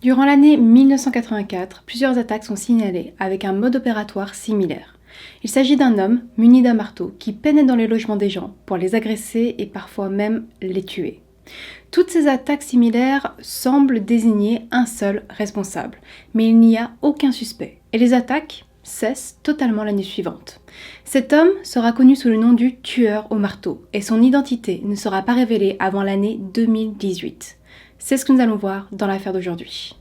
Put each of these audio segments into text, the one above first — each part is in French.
Durant l'année 1984, plusieurs attaques sont signalées avec un mode opératoire similaire. Il s'agit d'un homme muni d'un marteau qui pénètre dans les logements des gens pour les agresser et parfois même les tuer. Toutes ces attaques similaires semblent désigner un seul responsable, mais il n'y a aucun suspect et les attaques cessent totalement l'année suivante. Cet homme sera connu sous le nom du tueur au marteau et son identité ne sera pas révélée avant l'année 2018. C'est ce que nous allons voir dans l'affaire d'aujourd'hui.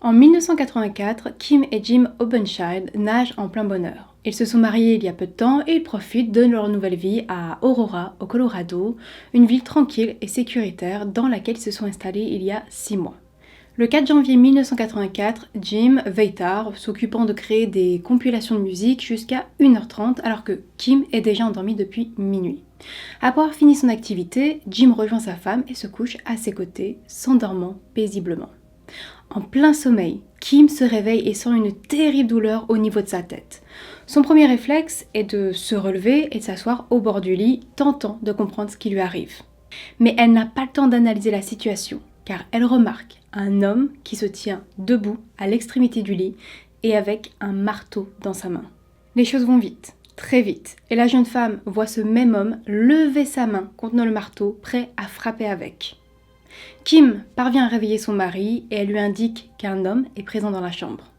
En 1984, Kim et Jim Obenchild nagent en plein bonheur. Ils se sont mariés il y a peu de temps et ils profitent de leur nouvelle vie à Aurora, au Colorado, une ville tranquille et sécuritaire dans laquelle ils se sont installés il y a 6 mois. Le 4 janvier 1984, Jim veille tard, s'occupant de créer des compilations de musique jusqu'à 1h30 alors que Kim est déjà endormi depuis minuit. Après avoir fini son activité, Jim rejoint sa femme et se couche à ses côtés, s'endormant paisiblement. En plein sommeil, Kim se réveille et sent une terrible douleur au niveau de sa tête. Son premier réflexe est de se relever et de s'asseoir au bord du lit, tentant de comprendre ce qui lui arrive. Mais elle n'a pas le temps d'analyser la situation, car elle remarque un homme qui se tient debout à l'extrémité du lit et avec un marteau dans sa main. Les choses vont vite, très vite, et la jeune femme voit ce même homme lever sa main contenant le marteau, prêt à frapper avec. Kim parvient à réveiller son mari et elle lui indique qu'un homme est présent dans la chambre.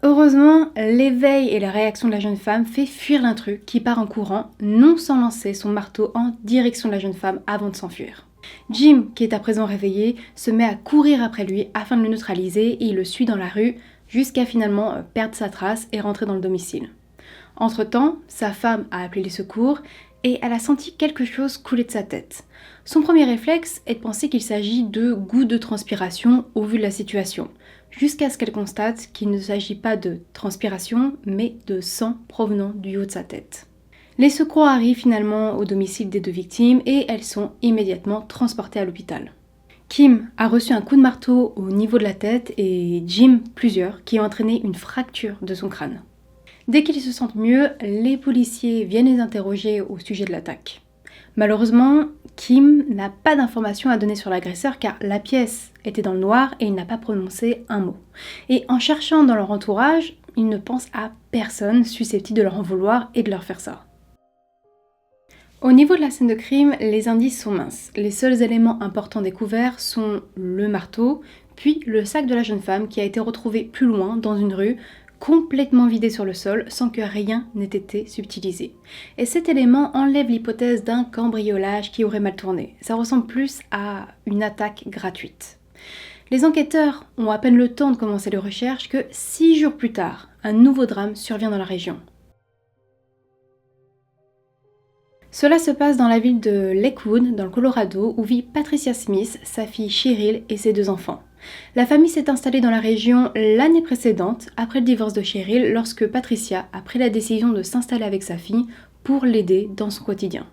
Heureusement, l'éveil et la réaction de la jeune femme fait fuir l'intrus qui part en courant, non sans lancer son marteau en direction de la jeune femme avant de s'enfuir. Jim, qui est à présent réveillé, se met à courir après lui afin de le neutraliser et il le suit dans la rue jusqu'à finalement perdre sa trace et rentrer dans le domicile. Entre-temps, sa femme a appelé les secours et elle a senti quelque chose couler de sa tête. Son premier réflexe est de penser qu'il s'agit de gouttes de transpiration au vu de la situation, jusqu'à ce qu'elle constate qu'il ne s'agit pas de transpiration, mais de sang provenant du haut de sa tête. Les secours arrivent finalement au domicile des deux victimes et elles sont immédiatement transportées à l'hôpital. Kim a reçu un coup de marteau au niveau de la tête et Jim plusieurs qui ont entraîné une fracture de son crâne. Dès qu'ils se sentent mieux, les policiers viennent les interroger au sujet de l'attaque. Malheureusement, Kim n'a pas d'informations à donner sur l'agresseur car la pièce était dans le noir et il n'a pas prononcé un mot. Et en cherchant dans leur entourage, ils ne pensent à personne susceptible de leur en vouloir et de leur faire ça. Au niveau de la scène de crime, les indices sont minces. Les seuls éléments importants découverts sont le marteau, puis le sac de la jeune femme qui a été retrouvé plus loin dans une rue, complètement vidé sur le sol sans que rien n'ait été subtilisé. Et cet élément enlève l'hypothèse d'un cambriolage qui aurait mal tourné. Ça ressemble plus à une attaque gratuite. Les enquêteurs ont à peine le temps de commencer les recherches que 6 jours plus tard, un nouveau drame survient dans la région. Cela se passe dans la ville de Lakewood, dans le Colorado, où vit Patricia Smith, sa fille Cheryl et ses 2 enfants. La famille s'est installée dans la région l'année précédente, après le divorce de Cheryl, lorsque Patricia a pris la décision de s'installer avec sa fille pour l'aider dans son quotidien.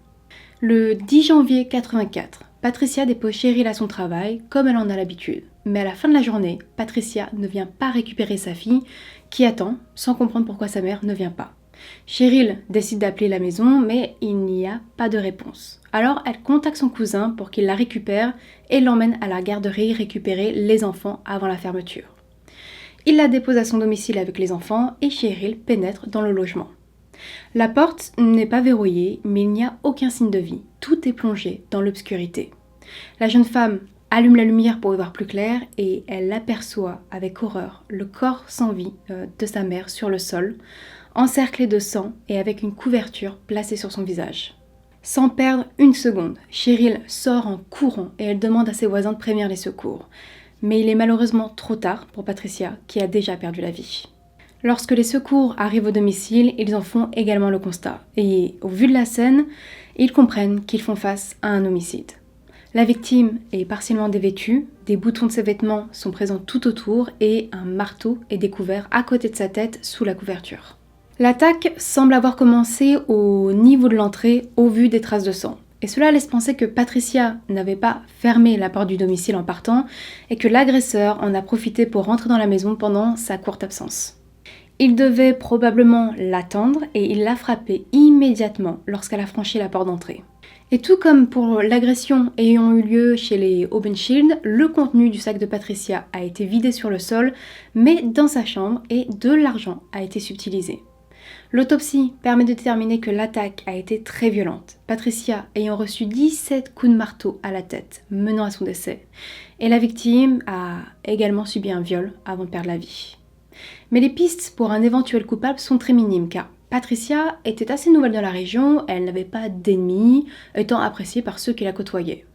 Le 10 janvier 1984, Patricia dépose Cheryl à son travail, comme elle en a l'habitude. Mais à la fin de la journée, Patricia ne vient pas récupérer sa fille, qui attend, sans comprendre pourquoi sa mère ne vient pas. Cheryl décide d'appeler la maison, mais il n'y a pas de réponse. Alors elle contacte son cousin pour qu'il la récupère et l'emmène à la garderie récupérer les enfants avant la fermeture. Il la dépose à son domicile avec les enfants et Cheryl pénètre dans le logement. La porte n'est pas verrouillée, mais il n'y a aucun signe de vie. Tout est plongé dans l'obscurité. La jeune femme allume la lumière pour y voir plus clair et elle aperçoit avec horreur le corps sans vie de sa mère sur le sol, encerclé de sang et avec une couverture placée sur son visage. Sans perdre une seconde, Cheryl sort en courant et elle demande à ses voisins de prévenir les secours. Mais il est malheureusement trop tard pour Patricia qui a déjà perdu la vie. Lorsque les secours arrivent au domicile, ils en font également le constat. Et au vu de la scène, ils comprennent qu'ils font face à un homicide. La victime est partiellement dévêtue, des boutons de ses vêtements sont présents tout autour et un marteau est découvert à côté de sa tête sous la couverture. L'attaque semble avoir commencé au niveau de l'entrée au vu des traces de sang. Et cela laisse penser que Patricia n'avait pas fermé la porte du domicile en partant et que l'agresseur en a profité pour rentrer dans la maison pendant sa courte absence. Il devait probablement l'attendre et il l'a frappée immédiatement lorsqu'elle a franchi la porte d'entrée. Et tout comme pour l'agression ayant eu lieu chez les Obenschild, le contenu du sac de Patricia a été vidé sur le sol, mais dans sa chambre et de l'argent a été subtilisé. L'autopsie permet de déterminer que l'attaque a été très violente, Patricia ayant reçu 17 coups de marteau à la tête, menant à son décès. Et la victime a également subi un viol avant de perdre la vie. Mais les pistes pour un éventuel coupable sont très minimes car Patricia était assez nouvelle dans la région, elle n'avait pas d'ennemis, étant appréciée par ceux qui la côtoyaient.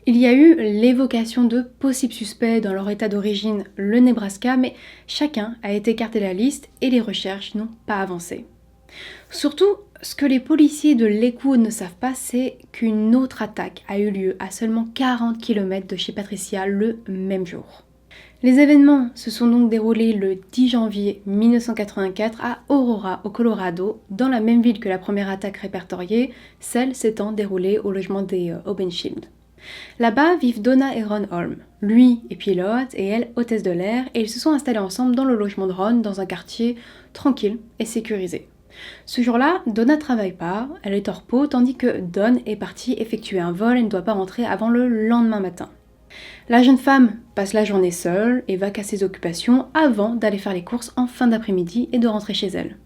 Il y a eu l'évocation de possibles suspects dans leur état d'origine, le Nebraska, mais chacun a été écarté de la liste et les recherches n'ont pas avancé. Surtout, ce que les policiers de Lakewood ne savent pas, c'est qu'une autre attaque a eu lieu à seulement 40 km de chez Patricia le même jour. Les événements se sont donc déroulés le 10 janvier 1984 à Aurora, au Colorado, dans la même ville que la première attaque répertoriée, celle s'étant déroulée au logement des Obenschild. Là-bas vivent Donna et Ron Holm. Lui est pilote et elle hôtesse de l'air et ils se sont installés ensemble dans le logement de Ron dans un quartier tranquille et sécurisé. Ce jour-là, Donna ne travaille pas, elle est hors repos tandis que Don est partie effectuer un vol et ne doit pas rentrer avant le lendemain matin. La jeune femme passe la journée seule et va qu'à ses occupations avant d'aller faire les courses en fin d'après-midi et de rentrer chez elle.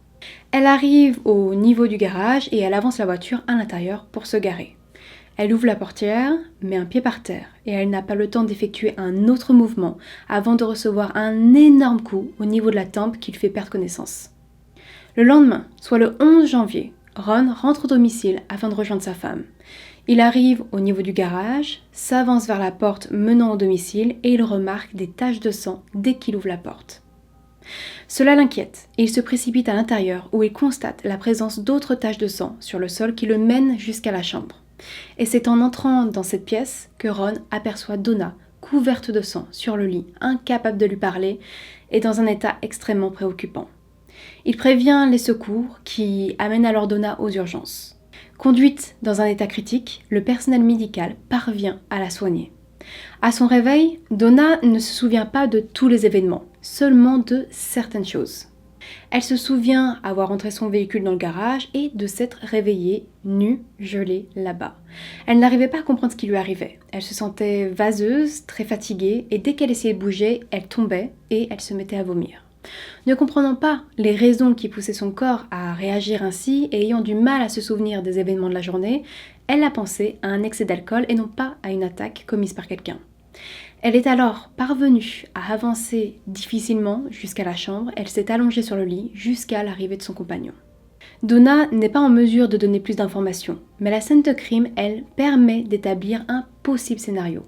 Elle arrive au niveau du garage et elle avance la voiture à l'intérieur pour se garer. Elle ouvre la portière, met un pied par terre et elle n'a pas le temps d'effectuer un autre mouvement avant de recevoir un énorme coup au niveau de la tempe qui lui fait perdre connaissance. Le lendemain, soit le 11 janvier, Ron rentre au domicile afin de rejoindre sa femme. Il arrive au niveau du garage, s'avance vers la porte menant au domicile et il remarque des taches de sang dès qu'il ouvre la porte. Cela l'inquiète et il se précipite à l'intérieur où il constate la présence d'autres taches de sang sur le sol qui le mènent jusqu'à la chambre. Et c'est en entrant dans cette pièce que Ron aperçoit Donna couverte de sang sur le lit, incapable de lui parler et dans un état extrêmement préoccupant. Il prévient les secours qui amènent alors Donna aux urgences. Conduite dans un état critique, le personnel médical parvient à la soigner. À son réveil, Donna ne se souvient pas de tous les événements, seulement de certaines choses. Elle se souvient avoir entré son véhicule dans le garage et de s'être réveillée, nue, gelée, là-bas. Elle n'arrivait pas à comprendre ce qui lui arrivait. Elle se sentait vaseuse, très fatiguée, et dès qu'elle essayait de bouger, elle tombait et elle se mettait à vomir. Ne comprenant pas les raisons qui poussaient son corps à réagir ainsi et ayant du mal à se souvenir des événements de la journée, elle a pensé à un excès d'alcool et non pas à une attaque commise par quelqu'un. Elle est alors parvenue à avancer difficilement jusqu'à la chambre, elle s'est allongée sur le lit jusqu'à l'arrivée de son compagnon. Donna n'est pas en mesure de donner plus d'informations, mais la scène de crime, elle, permet d'établir un possible scénario.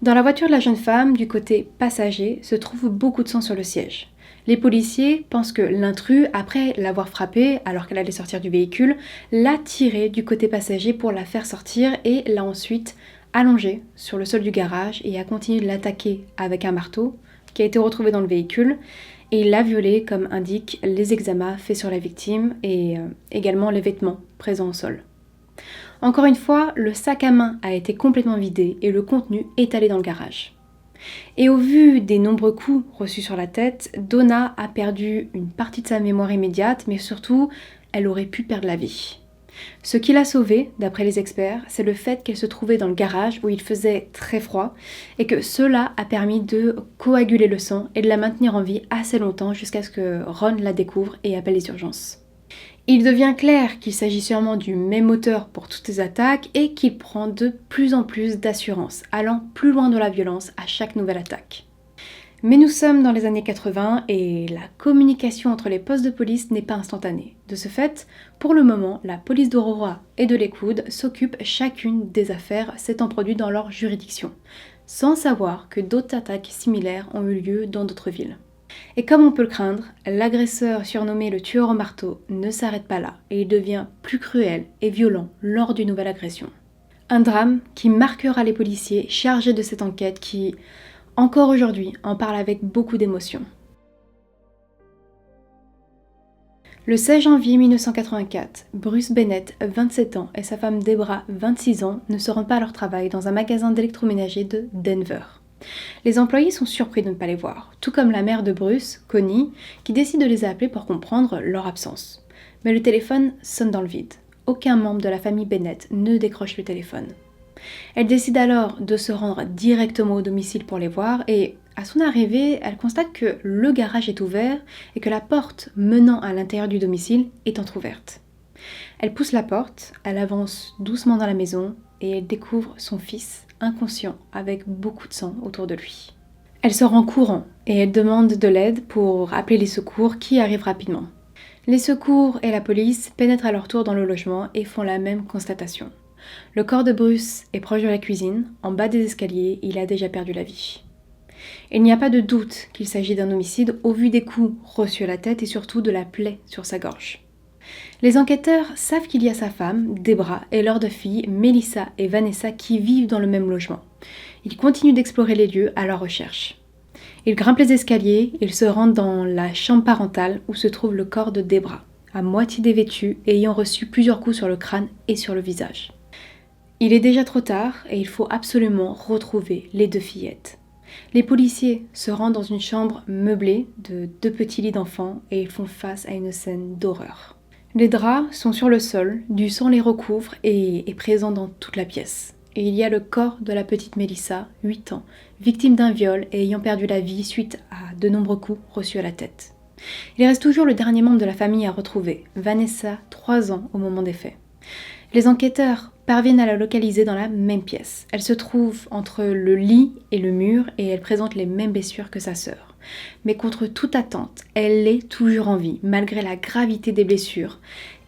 Dans la voiture de la jeune femme, du côté passager, se trouve beaucoup de sang sur le siège. Les policiers pensent que l'intrus, après l'avoir frappée alors qu'elle allait sortir du véhicule, l'a tirée du côté passager pour la faire sortir et l'a ensuite allongée sur le sol du garage et a continué de l'attaquer avec un marteau qui a été retrouvé dans le véhicule et il l'a violée comme indiquent les examens faits sur la victime et également les vêtements présents au sol. Encore une fois, le sac à main a été complètement vidé et le contenu est allé dans le garage. Et au vu des nombreux coups reçus sur la tête, Donna a perdu une partie de sa mémoire immédiate, mais surtout, elle aurait pu perdre la vie. Ce qui l'a sauvée, d'après les experts, c'est le fait qu'elle se trouvait dans le garage où il faisait très froid et que cela a permis de coaguler le sang et de la maintenir en vie assez longtemps jusqu'à ce que Ron la découvre et appelle les urgences. Il devient clair qu'il s'agit sûrement du même auteur pour toutes ces attaques et qu'il prend de plus en plus d'assurance, allant plus loin dans la violence à chaque nouvelle attaque. Mais nous sommes dans les années 80 et la communication entre les postes de police n'est pas instantanée. De ce fait, pour le moment, la police d'Aurora et de Lakewood s'occupent chacune des affaires s'étant produites dans leur juridiction, sans savoir que d'autres attaques similaires ont eu lieu dans d'autres villes. Et comme on peut le craindre, l'agresseur surnommé le tueur au marteau ne s'arrête pas là et il devient plus cruel et violent lors d'une nouvelle agression. Un drame qui marquera les policiers chargés de cette enquête qui, encore aujourd'hui, en parlent avec beaucoup d'émotion. Le 16 janvier 1984, Bruce Bennett, 27 ans, et sa femme Debra, 26 ans, ne se rendent pas à leur travail dans un magasin d'électroménager de Denver. Les employés sont surpris de ne pas les voir, tout comme la mère de Bruce, Connie, qui décide de les appeler pour comprendre leur absence. Mais le téléphone sonne dans le vide. Aucun membre de la famille Bennett ne décroche le téléphone. Elle décide alors de se rendre directement au domicile pour les voir et, à son arrivée, elle constate que le garage est ouvert et que la porte menant à l'intérieur du domicile est entrouverte. Elle pousse la porte, elle avance doucement dans la maison et elle découvre son fils inconscient avec beaucoup de sang autour de lui. Elle se rend courant et elle demande de l'aide pour appeler les secours qui arrivent rapidement. Les secours et la police pénètrent à leur tour dans le logement et font la même constatation. Le corps de Bruce est proche de la cuisine, en bas des escaliers, il a déjà perdu la vie. Il n'y a pas de doute qu'il s'agit d'un homicide au vu des coups reçus à la tête et surtout de la plaie sur sa gorge. Les enquêteurs savent qu'il y a sa femme, Debra, et leurs deux filles, Melissa et Vanessa, qui vivent dans le même logement. Ils continuent d'explorer les lieux à leur recherche. Ils grimpent les escaliers, ils se rendent dans la chambre parentale où se trouve le corps de Debra, à moitié dévêtu et ayant reçu plusieurs coups sur le crâne et sur le visage. Il est déjà trop tard et il faut absolument retrouver les deux fillettes. Les policiers se rendent dans une chambre meublée de 2 petits lits d'enfants et ils font face à une scène d'horreur. Les draps sont sur le sol, du sang les recouvre et est présent dans toute la pièce. Et il y a le corps de la petite Melissa, 8 ans, victime d'un viol et ayant perdu la vie suite à de nombreux coups reçus à la tête. Il reste toujours le dernier membre de la famille à retrouver, Vanessa, 3 ans au moment des faits. Les enquêteurs parviennent à la localiser dans la même pièce. Elle se trouve entre le lit et le mur et elle présente les mêmes blessures que sa sœur. Mais contre toute attente, elle est toujours en vie, malgré la gravité des blessures,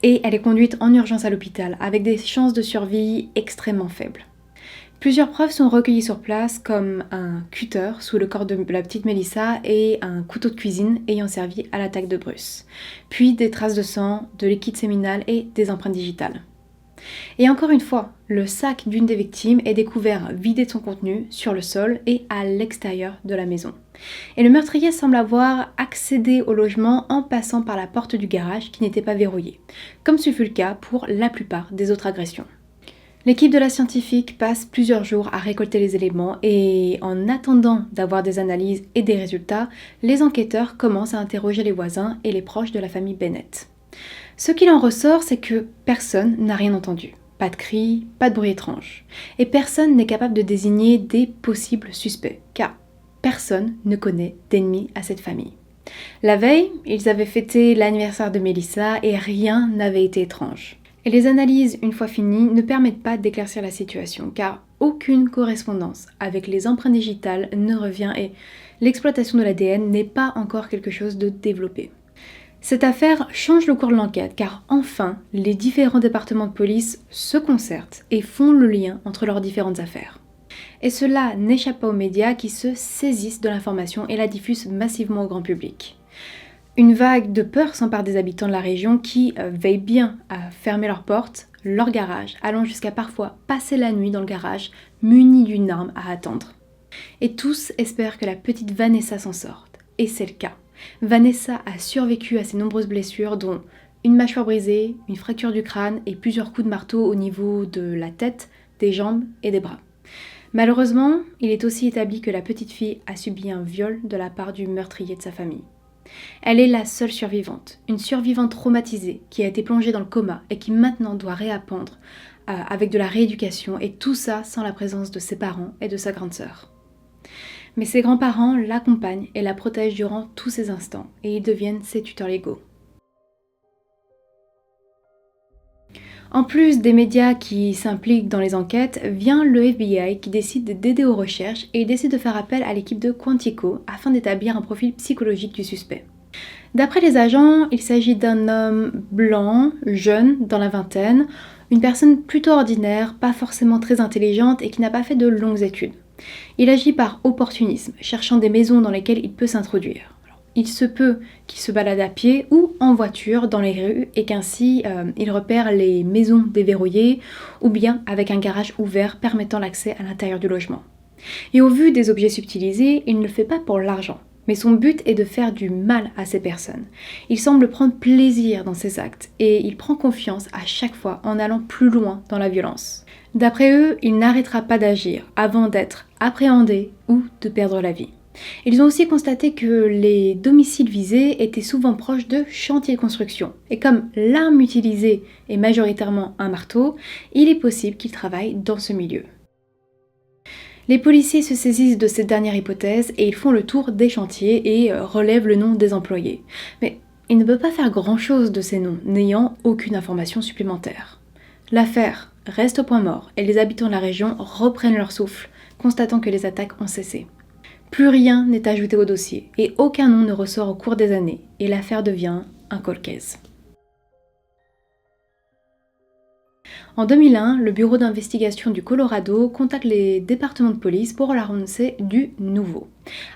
et elle est conduite en urgence à l'hôpital avec des chances de survie extrêmement faibles. Plusieurs preuves sont recueillies sur place, comme un cutter sous le corps de la petite Melissa et un couteau de cuisine ayant servi à l'attaque de Bruce, puis des traces de sang, de liquide séminal et des empreintes digitales. Et encore une fois, le sac d'une des victimes est découvert vidé de son contenu sur le sol et à l'extérieur de la maison. Et le meurtrier semble avoir accédé au logement en passant par la porte du garage qui n'était pas verrouillée, comme ce fut le cas pour la plupart des autres agressions. L'équipe de la scientifique passe plusieurs jours à récolter les éléments et en attendant d'avoir des analyses et des résultats, les enquêteurs commencent à interroger les voisins et les proches de la famille Bennett. Ce qu'il en ressort, c'est que personne n'a rien entendu. Pas de cris, pas de bruit étrange. Et personne n'est capable de désigner des possibles suspects, car personne ne connaît d'ennemis à cette famille. La veille, ils avaient fêté l'anniversaire de Melissa et rien n'avait été étrange. Et les analyses, une fois finies, ne permettent pas d'éclaircir la situation, car aucune correspondance avec les empreintes digitales ne revient et l'exploitation de l'ADN n'est pas encore quelque chose de développé. Cette affaire change le cours de l'enquête car enfin, les différents départements de police se concertent et font le lien entre leurs différentes affaires. Et cela n'échappe pas aux médias qui se saisissent de l'information et la diffusent massivement au grand public. Une vague de peur s'empare des habitants de la région qui veillent bien à fermer leurs portes, leurs garages, allant jusqu'à parfois passer la nuit dans le garage, munis d'une arme à attendre. Et tous espèrent que la petite Vanessa s'en sorte. Et c'est le cas. Vanessa a survécu à ses nombreuses blessures, dont une mâchoire brisée, une fracture du crâne et plusieurs coups de marteau au niveau de la tête, des jambes et des bras. Malheureusement, il est aussi établi que la petite fille a subi un viol de la part du meurtrier de sa famille. Elle est la seule survivante, une survivante traumatisée qui a été plongée dans le coma et qui maintenant doit réapprendre avec de la rééducation et tout ça sans la présence de ses parents et de sa grande sœur. Mais ses grands-parents l'accompagnent et la protègent durant tous ces instants et ils deviennent ses tuteurs légaux. En plus des médias qui s'impliquent dans les enquêtes, vient le FBI qui décide d'aider aux recherches et il décide de faire appel à l'équipe de Quantico afin d'établir un profil psychologique du suspect. D'après les agents, il s'agit d'un homme blanc, jeune, dans la vingtaine, une personne plutôt ordinaire, pas forcément très intelligente et qui n'a pas fait de longues études. Il agit par opportunisme, cherchant des maisons dans lesquelles il peut s'introduire. Il se peut qu'il se balade à pied ou en voiture dans les rues et qu'ainsi il repère les maisons déverrouillées ou bien avec un garage ouvert permettant l'accès à l'intérieur du logement. Et au vu des objets subtilisés, il ne le fait pas pour l'argent. Mais son but est de faire du mal à ces personnes. Il semble prendre plaisir dans ses actes et il prend confiance à chaque fois en allant plus loin dans la violence. D'après eux, il n'arrêtera pas d'agir avant d'être appréhendé ou de perdre la vie. Ils ont aussi constaté que les domiciles visés étaient souvent proches de chantiers de construction. Et comme l'arme utilisée est majoritairement un marteau, il est possible qu'il travaille dans ce milieu. Les policiers se saisissent de cette dernière hypothèse et ils font le tour des chantiers et relèvent le nom des employés. Mais ils ne peuvent pas faire grand-chose de ces noms, n'ayant aucune information supplémentaire. L'affaire reste au point mort et les habitants de la région reprennent leur souffle, constatant que les attaques ont cessé. Plus rien n'est ajouté au dossier et aucun nom ne ressort au cours des années et l'affaire devient un cold case. En 2001, le bureau d'investigation du Colorado contacte les départements de police pour leur annoncer du nouveau.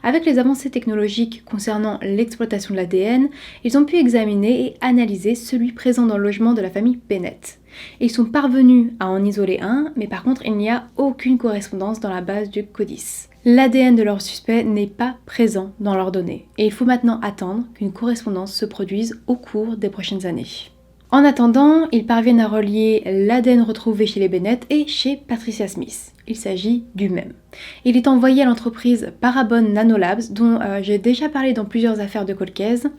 Avec les avancées technologiques concernant l'exploitation de l'ADN, ils ont pu examiner et analyser celui présent dans le logement de la famille Bennett. Ils sont parvenus à en isoler un, mais par contre il n'y a aucune correspondance dans la base du CODIS. L'ADN de leur suspect n'est pas présent dans leurs données, et il faut maintenant attendre qu'une correspondance se produise au cours des prochaines années. En attendant, ils parviennent à relier l'ADN retrouvé chez les Bennett et chez Patricia Smith. Il s'agit du même. Il est envoyé à l'entreprise Parabon Nanolabs, dont j'ai déjà parlé dans plusieurs affaires de cold case,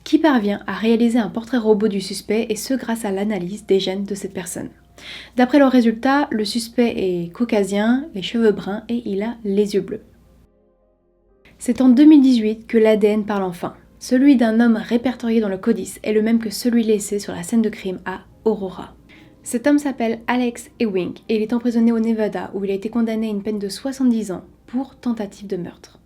qui parvient à réaliser un portrait robot du suspect et ce grâce à l'analyse des gènes de cette personne. D'après leurs résultats, le suspect est caucasien, les cheveux bruns et il a les yeux bleus. C'est en 2018 que l'ADN parle enfin. Celui d'un homme répertorié dans le CODIS est le même que celui laissé sur la scène de crime à Aurora. Cet homme s'appelle Alex Ewing et il est emprisonné au Nevada où il a été condamné à une peine de 70 ans pour tentative de meurtre.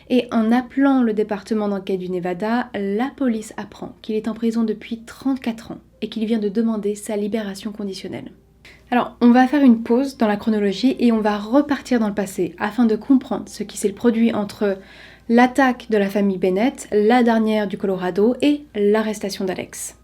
Et en appelant le département d'enquête du Nevada, la police apprend qu'il est en prison depuis 34 ans et qu'il vient de demander sa libération conditionnelle. Alors, on va faire une pause dans la chronologie et on va repartir dans le passé afin de comprendre ce qui s'est produit entre l'attaque de la famille Bennett, la dernière du Colorado et l'arrestation d'Alex.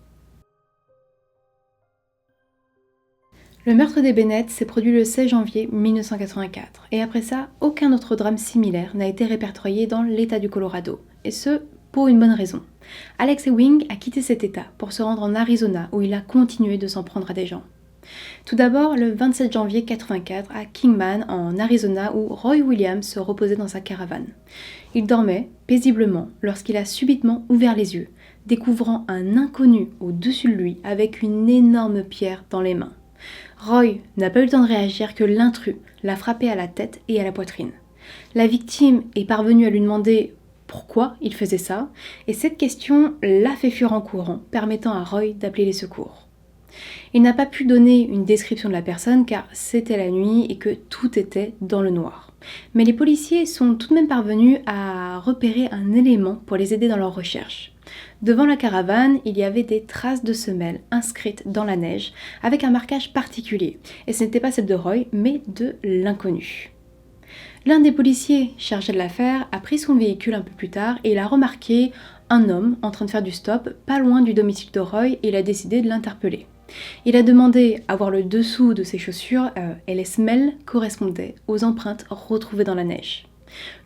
Le meurtre des Bennett s'est produit le 16 janvier 1984 et après ça, aucun autre drame similaire n'a été répertorié dans l'état du Colorado, et ce, pour une bonne raison. Alex Ewing a quitté cet état pour se rendre en Arizona où il a continué de s'en prendre à des gens. Tout d'abord, le 27 janvier 1984 à Kingman, en Arizona, où Roy Williams se reposait dans sa caravane. Il dormait paisiblement lorsqu'il a subitement ouvert les yeux, découvrant un inconnu au-dessus de lui avec une énorme pierre dans les mains. Roy n'a pas eu le temps de réagir que l'intrus l'a frappé à la tête et à la poitrine. La victime est parvenue à lui demander pourquoi il faisait ça, et cette question l'a fait fuir en courant, permettant à Roy d'appeler les secours. Il n'a pas pu donner une description de la personne car c'était la nuit et que tout était dans le noir. Mais les policiers sont tout de même parvenus à repérer un élément pour les aider dans leur recherche. Devant la caravane, il y avait des traces de semelles inscrites dans la neige avec un marquage particulier. Et ce n'était pas celle de Roy, mais de l'inconnu. L'un des policiers chargés de l'affaire a pris son véhicule un peu plus tard et il a remarqué un homme en train de faire du stop pas loin du domicile de Roy et il a décidé de l'interpeller. Il a demandé à voir le dessous de ses chaussures et les semelles correspondaient aux empreintes retrouvées dans la neige.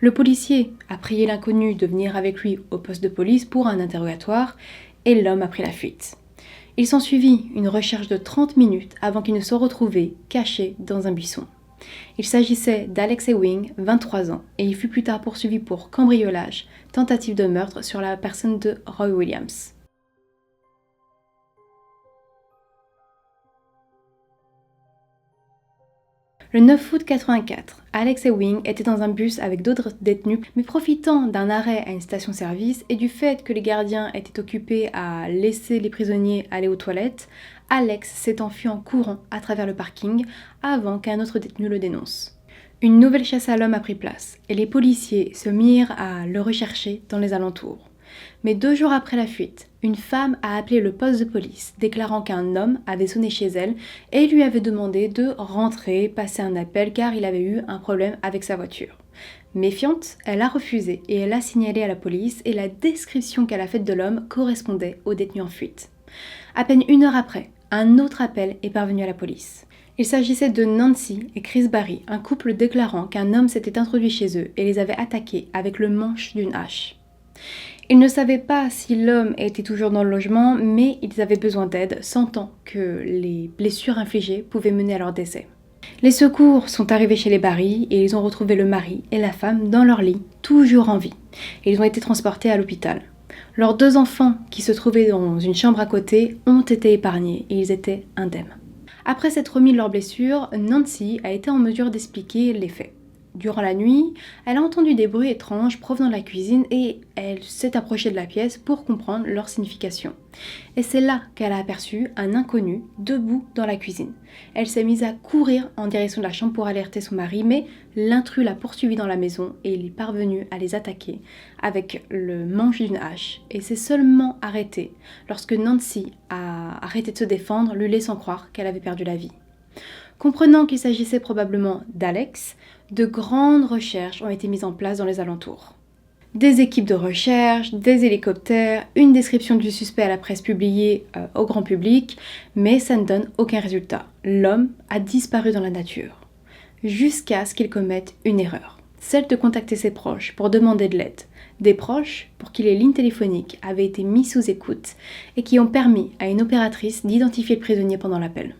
Le policier a prié l'inconnu de venir avec lui au poste de police pour un interrogatoire et l'homme a pris la fuite. Il s'ensuivit une recherche de 30 minutes avant qu'il ne soit retrouvé caché dans un buisson. Il s'agissait d'Alex Ewing, 23 ans, et il fut plus tard poursuivi pour cambriolage, tentative de meurtre sur la personne de Roy Williams. Le 9 août 1984, Alex Ewing était dans un bus avec d'autres détenus, mais profitant d'un arrêt à une station-service et du fait que les gardiens étaient occupés à laisser les prisonniers aller aux toilettes, Alex s'est enfui en courant à travers le parking avant qu'un autre détenu le dénonce. Une nouvelle chasse à l'homme a pris place et les policiers se mirent à le rechercher dans les alentours. Mais 2 jours après la fuite, une femme a appelé le poste de police, déclarant qu'un homme avait sonné chez elle et lui avait demandé de rentrer, passer un appel car il avait eu un problème avec sa voiture. Méfiante, elle a refusé et elle a signalé à la police et la description qu'elle a faite de l'homme correspondait au détenu en fuite. À peine 1 heure après, un autre appel est parvenu à la police. Il s'agissait de Nancy et Chris Barry, un couple déclarant qu'un homme s'était introduit chez eux et les avait attaqués avec le manche d'une hache. Ils ne savaient pas si l'homme était toujours dans le logement, mais ils avaient besoin d'aide, sentant que les blessures infligées pouvaient mener à leur décès. Les secours sont arrivés chez les Barry et ils ont retrouvé le mari et la femme dans leur lit, toujours en vie. Ils ont été transportés à l'hôpital. Leurs 2 enfants, qui se trouvaient dans une chambre à côté, ont été épargnés et ils étaient indemnes. Après s'être remis de leurs blessures, Nancy a été en mesure d'expliquer les faits. Durant la nuit, elle a entendu des bruits étranges provenant de la cuisine et elle s'est approchée de la pièce pour comprendre leur signification. Et c'est là qu'elle a aperçu un inconnu debout dans la cuisine. Elle s'est mise à courir en direction de la chambre pour alerter son mari, mais l'intrus l'a poursuivi dans la maison et il est parvenu à les attaquer avec le manche d'une hache. Et s'est seulement arrêté lorsque Nancy a arrêté de se défendre, lui laissant croire qu'elle avait perdu la vie. Comprenant qu'il s'agissait probablement d'Alex, de grandes recherches ont été mises en place dans les alentours. Des équipes de recherche, des hélicoptères, une description du suspect à la presse publiée au grand public, mais ça ne donne aucun résultat. L'homme a disparu dans la nature, jusqu'à ce qu'il commette une erreur, celle de contacter ses proches pour demander de l'aide. Des proches pour qui les lignes téléphoniques avaient été mises sous écoute et qui ont permis à une opératrice d'identifier le prisonnier pendant l'appel.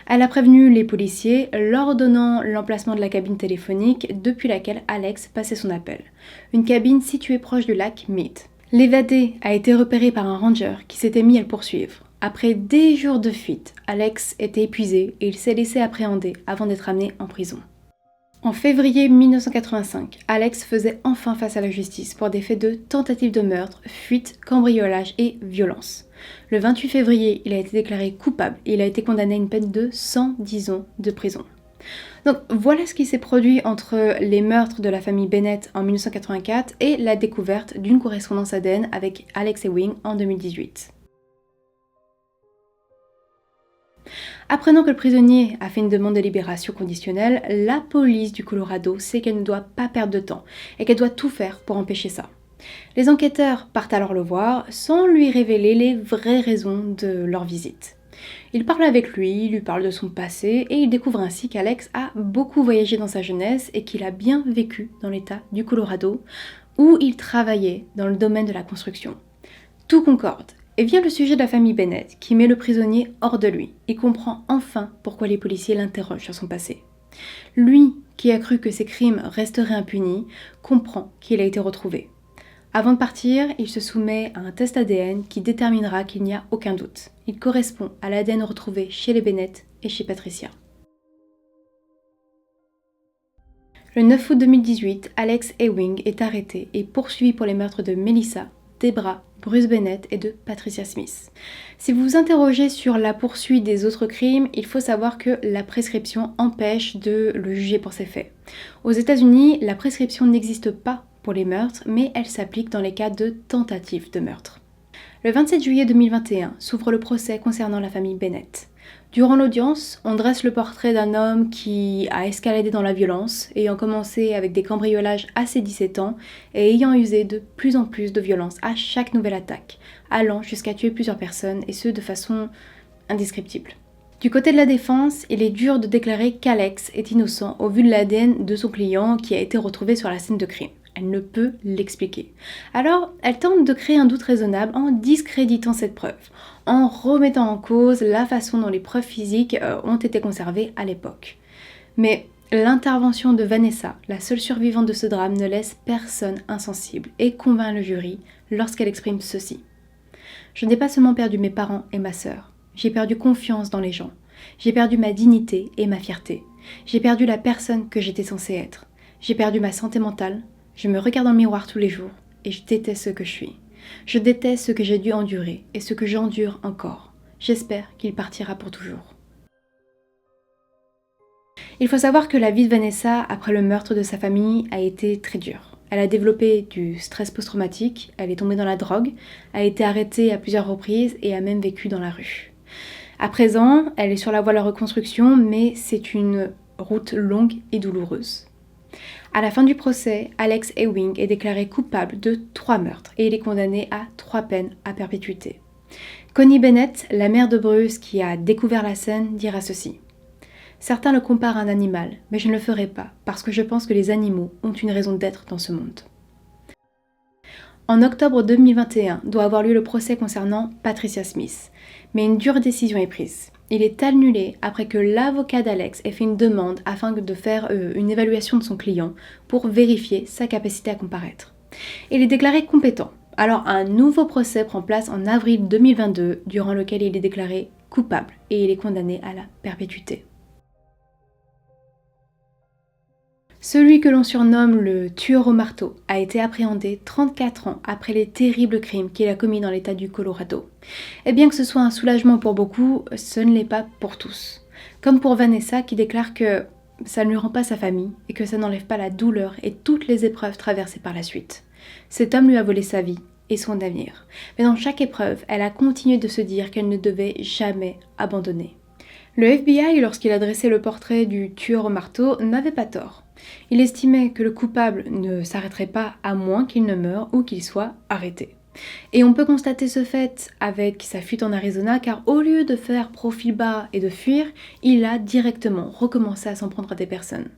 Elle a prévenu les policiers, leur donnant l'emplacement de la cabine téléphonique depuis laquelle Alex passait son appel. Une cabine située proche du lac Mead. L'évadé a été repéré par un ranger qui s'était mis à le poursuivre. Après des jours de fuite, Alex était épuisé et il s'est laissé appréhender avant d'être amené en prison. En février 1985, Alex faisait enfin face à la justice pour des faits de tentative de meurtre, fuite, cambriolage et violence. Le 28 février, il a été déclaré coupable et il a été condamné à une peine de 110 ans de prison. Donc voilà ce qui s'est produit entre les meurtres de la famille Bennett en 1984 et la découverte d'une correspondance ADN avec Alex Ewing en 2018. Apprenant que le prisonnier a fait une demande de libération conditionnelle, la police du Colorado sait qu'elle ne doit pas perdre de temps et qu'elle doit tout faire pour empêcher ça. Les enquêteurs partent alors le voir sans lui révéler les vraies raisons de leur visite. Ils parlent avec lui, lui parlent de son passé et ils découvrent ainsi qu'Alex a beaucoup voyagé dans sa jeunesse et qu'il a bien vécu dans l'état du Colorado où il travaillait dans le domaine de la construction. Tout concorde. Et vient le sujet de la famille Bennett, qui met le prisonnier hors de lui et comprend enfin pourquoi les policiers l'interrogent sur son passé. Lui, qui a cru que ses crimes resteraient impunis, comprend qu'il a été retrouvé. Avant de partir, il se soumet à un test ADN qui déterminera qu'il n'y a aucun doute. Il correspond à l'ADN retrouvé chez les Bennett et chez Patricia. Le 9 août 2018, Alex Ewing est arrêté et poursuivi pour les meurtres de Melissa, Debra, Bruce Bennett et de Patricia Smith. Si vous vous interrogez sur la poursuite des autres crimes, il faut savoir que la prescription empêche de le juger pour ses faits. Aux États-Unis, la prescription n'existe pas pour les meurtres, mais elle s'applique dans les cas de tentative de meurtre. Le 27 juillet 2021 s'ouvre le procès concernant la famille Bennett. Durant l'audience, on dresse le portrait d'un homme qui a escaladé dans la violence, ayant commencé avec des cambriolages à ses 17 ans et ayant usé de plus en plus de violence à chaque nouvelle attaque, allant jusqu'à tuer plusieurs personnes et ce de façon indescriptible. Du côté de la défense, il est dur de déclarer qu'Alex est innocent au vu de l'ADN de son client qui a été retrouvé sur la scène de crime. Elle ne peut l'expliquer. Alors, elle tente de créer un doute raisonnable en discréditant cette preuve, en remettant en cause la façon dont les preuves physiques ont été conservées à l'époque. Mais l'intervention de Vanessa, la seule survivante de ce drame, ne laisse personne insensible et convainc le jury lorsqu'elle exprime ceci. Je n'ai pas seulement perdu mes parents et ma sœur, j'ai perdu confiance dans les gens. J'ai perdu ma dignité et ma fierté. J'ai perdu la personne que j'étais censée être. J'ai perdu ma santé mentale. Je me regarde dans le miroir tous les jours et je déteste ce que je suis. Je déteste ce que j'ai dû endurer et ce que j'endure encore. J'espère qu'il partira pour toujours. Il faut savoir que la vie de Vanessa après le meurtre de sa famille a été très dure. Elle a développé du stress post-traumatique, elle est tombée dans la drogue, a été arrêtée à plusieurs reprises et a même vécu dans la rue. À présent, elle est sur la voie de la reconstruction, mais c'est une route longue et douloureuse. À la fin du procès, Alex Ewing est déclaré coupable de 3 meurtres et il est condamné à 3 peines à perpétuité. Connie Bennett, la mère de Bruce qui a découvert la scène, dira ceci. Certains le comparent à un animal, mais je ne le ferai pas parce que je pense que les animaux ont une raison d'être dans ce monde. En octobre 2021 doit avoir lieu le procès concernant Patricia Smith, mais une dure décision est prise. Il est annulé après que l'avocat d'Alex ait fait une demande afin de faire une évaluation de son client pour vérifier sa capacité à comparaître. Il est déclaré compétent. Alors un nouveau procès prend place en avril 2022, durant lequel il est déclaré coupable et il est condamné à la perpétuité. Celui que l'on surnomme le tueur au marteau a été appréhendé 34 ans après les terribles crimes qu'il a commis dans l'état du Colorado. Et bien que ce soit un soulagement pour beaucoup, ce ne l'est pas pour tous. Comme pour Vanessa qui déclare que ça ne lui rend pas sa famille et que ça n'enlève pas la douleur et toutes les épreuves traversées par la suite. Cet homme lui a volé sa vie et son avenir. Mais dans chaque épreuve, elle a continué de se dire qu'elle ne devait jamais abandonner. Le FBI, lorsqu'il a dressé le portrait du tueur au marteau, n'avait pas tort. Il estimait que le coupable ne s'arrêterait pas à moins qu'il ne meure ou qu'il soit arrêté. Et on peut constater ce fait avec sa fuite en Arizona, car au lieu de faire profil bas et de fuir, il a directement recommencé à s'en prendre à des personnes.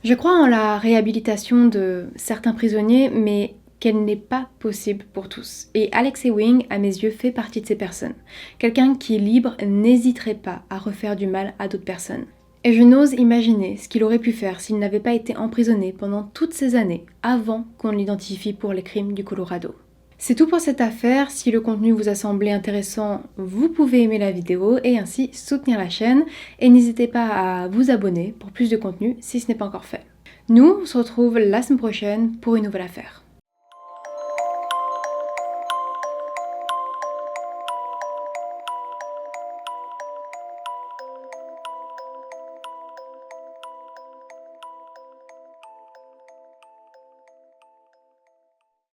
Je crois en la réhabilitation de certains prisonniers, mais qu'elle n'est pas possible pour tous. Et Alex Ewing, à mes yeux, fait partie de ces personnes. Quelqu'un qui est libre n'hésiterait pas à refaire du mal à d'autres personnes. Et je n'ose imaginer ce qu'il aurait pu faire s'il n'avait pas été emprisonné pendant toutes ces années avant qu'on l'identifie pour les crimes du Colorado. C'est tout pour cette affaire. Si le contenu vous a semblé intéressant, vous pouvez aimer la vidéo et ainsi soutenir la chaîne. Et n'hésitez pas à vous abonner pour plus de contenu si ce n'est pas encore fait. Nous, on se retrouve la semaine prochaine pour une nouvelle affaire.